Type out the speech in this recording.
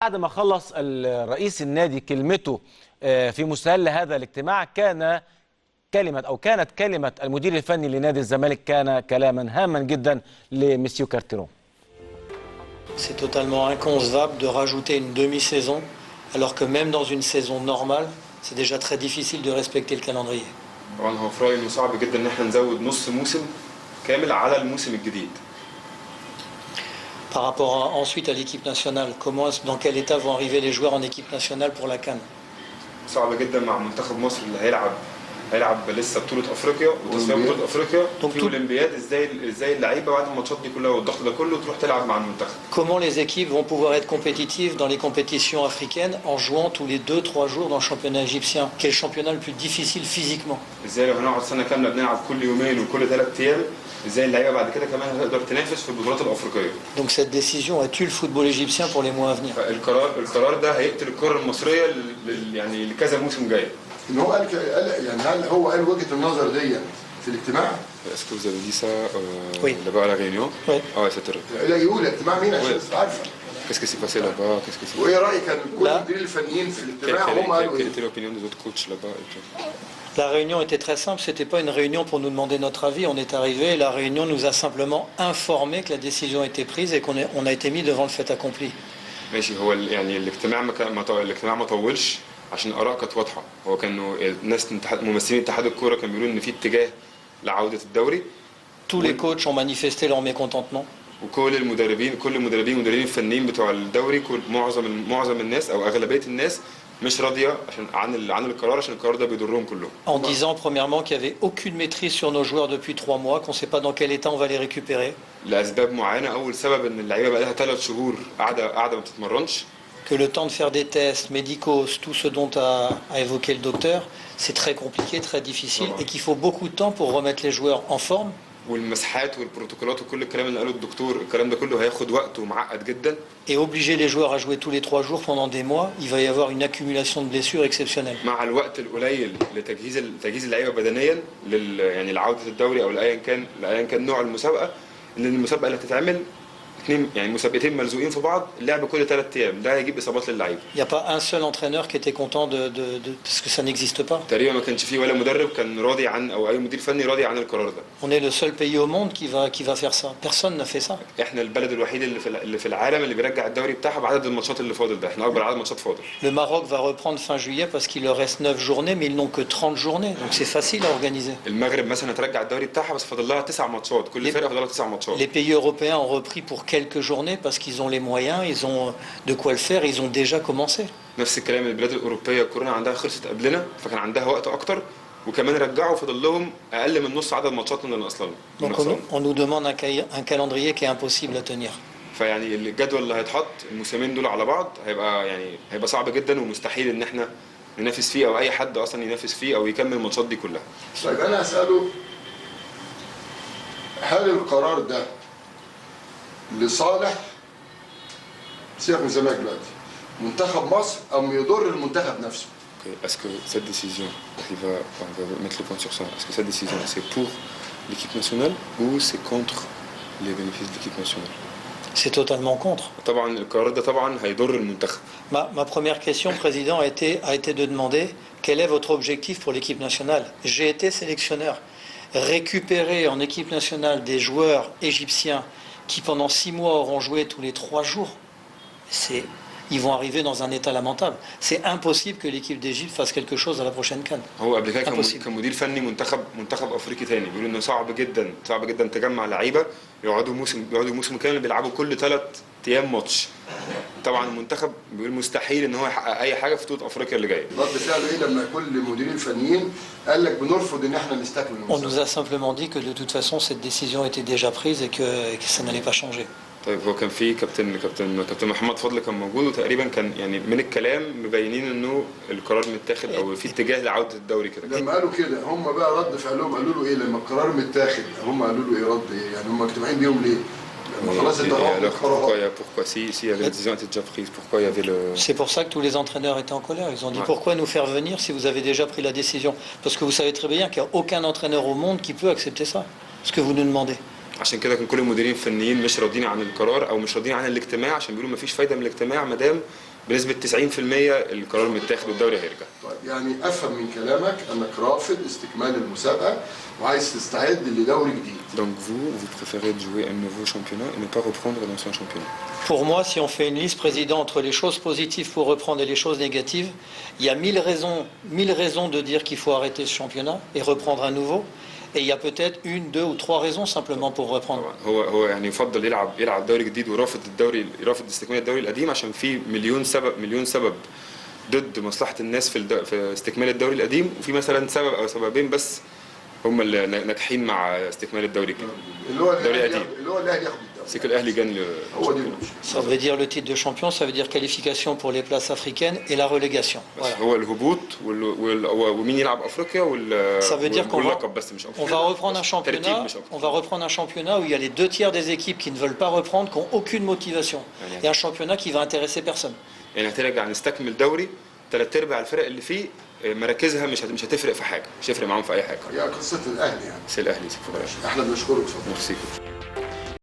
بعد ما خلص رئيس النادي كلمته في مستهل هذا الاجتماع كانت كلمة المدير الفني لنادي الزمالك كان كلاما هاما جدا لمسيو كارتيرون. C'est totalement inconcevable de rajouter une demi-saison alors que même dans une saison normale, c'est déjà très difficile de respecter le calendrier. طبعا هو في رأيي انه صعب جدا ان احنا نزود نص موسم كامل على الموسم الجديد. Par rapport ensuite à l'équipe nationale, dans quel état vont arriver les joueurs en équipe nationale pour la CAN? صعب جدا مع منتخب مصر اللي هيلعب لسه بطولة افريقيا وتصفيات بطولة افريقيا في الاولمبياد. ازاي اللعيبه بعد الماتشات دي كلها والضغط ده كله تروح تلعب مع المنتخب. Comment les équipes vont pouvoir être compétitives dans les compétitions africaines en jouant tous les 2-3 jours dans le championnat égyptien, qui est le championnat le plus difficile physiquement? ازاي لو هنقعد سنه كامله بنلعب كل يومين وكل 3 ايام، ازاي اللعيبه بعد كده كمان هتقدر تنافس في البطولات الافريقيه. Donc cette décision a tué le football égyptien pour les mois à venir. القرار ده هيقتل الكره المصريه يعني لكذا موسم جاي. ان هو قال يعني هل هو قال وجهه النظر دي في الاجتماع؟ Est-ce que vous avez dit ça là-bas à la réunion? Oui. Ah ouais, c'était. لا يقول اجتماع مين عشان تبقى عارفه. Qu'est-ce qui s'est passé là-bas? Qu'est-ce que c'est? وايه رايك كان كل المديرين الفنيين في الاجتماع هم قالوا Quelle ايه؟ était l'opinion des autres coachs là-bas et tout? La réunion était très simple, c'était pas une réunion pour nous demander notre avis, on est arrivé et la réunion nous a simplement informé que la décision était prise et qu'on a été mis devant le fait accompli. ماشي. هو يعني الاجتماع ما طولش عشان الاراء كانت واضحه. هو كانوا ناس ممثلين اتحاد الكوره كانوا بيقولوا ان في اتجاه لعوده الدوري. Tous les coachs ont manifesté leur mécontentement. وكل المدربين المدربين الفنيين بتوع الدوري معظم الناس او اغلبيه الناس مش راضيه عن القرار عشان القرار ده بيضرهم كلهم. En disant premièrement qu'il n'y avait aucune maîtrise sur nos joueurs depuis 3 mois, qu'on ne sait pas dans quel état on va les récupérer. لاسباب معينه. اول سبب ان اللعيبه بقى لها 3 شهور قاعده ما بتتمرنش. Que le temps de faire des tests médicaux, tout ce dont a évoqué le docteur, c'est très compliqué, très difficile et qu'il faut beaucoup de temps pour remettre les joueurs en forme. والمسحات والبروتوكولات وكل الكلام اللي قاله الدكتور، الكلام ده كله هياخد وقت ومعقد جدا. Et obliger les joueurs à jouer tous les 3 jours pendant des mois, il va y avoir une accumulation de blessures exceptionnelle. مع الوقت القليل لتجهيز اللعيبه بدنيا يعني لعوده الدوري او لايا كان نوع المسابقه، ان المسابقه اللي هتتعمل يعني مسابقتين ملزوقين في بعض، اللعب كل 3 ايام، ده هيجيب اصابات للعيبه. Il n'y a pas un seul entraîneur qui était content parce que ça n'existe pas. تقريبا ما كانش فيه ولا مدرب كان راضي عن او اي مدير فني راضي عن القرار ده. On est le seul pays au monde qui va faire ça. Personne n'a fait ça. احنا البلد الوحيد اللي في العالم اللي بيرجع الدوري بتاعها بعدد الماتشات اللي فاضل ده، احنا اكبر عدد ماتشات فاضل. Le Maroc va reprendre fin juillet parce qu'il leur reste 9 journées mais ils n'ont que 30 journées. Donc c'est facile à organiser. المغرب مثلا هترجع الدوري بتاعها بس فاضل لها 9 ماتشات، كل فرقه فاضل لها 9 ماتشات. Les pays européens ont repris pour quelques journées parce qu'ils ont les moyens, ils ont de quoi le faire, ils ont déjà commencé. نفس الكلام البلاد الاوروبيه الكورونا عندها خلصت قبلنا فكان عندها وقت اكتر وكمان رجعوا فاضل لهم اقل من نص عدد ماتشات من اللي اصلا. Donc on nous demande un calendrier qui est impossible à tenir. فيعني الجدول اللي هيتحط الموسمين دول على بعض هيبقى صعب جدا ومستحيل ان احنا ننافس فيه او اي حد اصلا ينافس فيه او يكمل الماتشات دي كلها. طيب انا اساله هل القرار ده لصالح سيبك من الزمالك دلوقتي منتخب مصر او يضر المنتخب نفسه؟ Est-ce que cette décision, on va mettre le point sur ça, est-ce que cette décision c'est pour l'équipe nationale ou c'est contre les bénéfices de l'équipe nationale? C'est totalement contre. طبعا القرار ده طبعا هيضر المنتخب. Ma première question, Président, a été de demander quel est votre objectif pour l'équipe nationale. J'ai été sélectionneur. Récupérer en équipe nationale des joueurs égyptiens qui pendant 6 mois auront joué tous les 3 jours, ils vont arriver dans un état lamentable. C'est impossible que l'équipe d'Égypte fasse quelque chose à la prochaine CAN. هو قبل كده كان مدير فني منتخب افريقي تاني بيقول انه صعب جدا تجمع لعيبه يقعدوا موسم كامل بيلعبوا كل 3 ايام ماتش. طبعا المنتخب بيقول مستحيل ان هو يحقق اي حاجه في بطوله افريقيا اللي جايه. رد فعله ايه لما كل المديرين الفنيين قال لك بنرفض ان احنا نستكمل المسابقه؟ On nous a simplement dit que de toute façon cette décision était déjà prise et que ça n'allait pas changer. طيب هو كان في كابتن محمد فضل كان موجود وتقريبا كان يعني من الكلام مبينين انه القرار متاخد او في اتجاه لعوده الدوري كده. لما قالوا كده هم بقى رد فعلهم قالوا له ايه لما القرار متاخد؟ هم قالوا له ايه رد ايه؟ يعني هم مجتمعين بيهم ليه؟ Pourquoi si la décision était déjà prise, pourquoi il y avait le... C'est pour ça que tous les entraîneurs étaient en colère. Ils ont dit pourquoi nous faire venir si vous avez déjà pris la décision? Parce que vous savez très bien qu'il n'y a aucun entraîneur au monde qui peut accepter ça, ce que vous nous demandez. عشان كده كان كل المديرين الفنيين مش راضيين عن القرار او مش راضيين عن الاجتماع، عشان بيقولوا مفيش فايده من الاجتماع ما دام بنسبه 90% القرار متاخد والدوري هيرجع. طيب يعني افهم من كلامك انك رافض استكمال المسابقه وعايز تستعد لدوري جديد. Donc vous préférez jouer un nouveau championnat et ne pas reprendre l'ancien championnat. Pour moi, si on fait une liste, Président, entre les choses positives pour reprendre et les choses négatives, il y a 1000 raisons de dire qu'il faut arrêter ce championnat et reprendre un nouveau. Et il y a peut-être 1, 2 ou 3 raisons simplement pour reprendre. هو يعني يفضل يلعب دوري جديد ورافض رافض استكمال الدوري القديم عشان في مليون سبب ضد مصلحة الناس في استكمال الدوري القديم، وفي مثلا سبب او سببين بس هم اللي ناجحين مع استكمال الدوري الجديد. اللي هو الدوري القديم. اللي هو الاهلي ياخد الدوري. سيك الاهلي جان هو دي المشكله. Ça veut dire le titre de champion, ça veut dire qualification pour les places africaines et la relégation. Voilà. هو الهبوط ومين يلعب افريقيا Ça veut dire qu'on واللقب بس مش اكتر. va reprendre un championnat. On va reprendre un championnat où il y a les 2 tiers des équipes qui ne veulent pas reprendre, qui n'ont aucune motivation. Et un championnat qui va intéresser personne. يعني هترجع نستكمل دوري 3/4 الفرق اللي فيه مراكزها مش هتفرق في حاجه، مش هيفرق معاهم في اي حاجه. هي قصه الاهلي يعني. سي الاهلي احنا بنشكرك. ميرسي.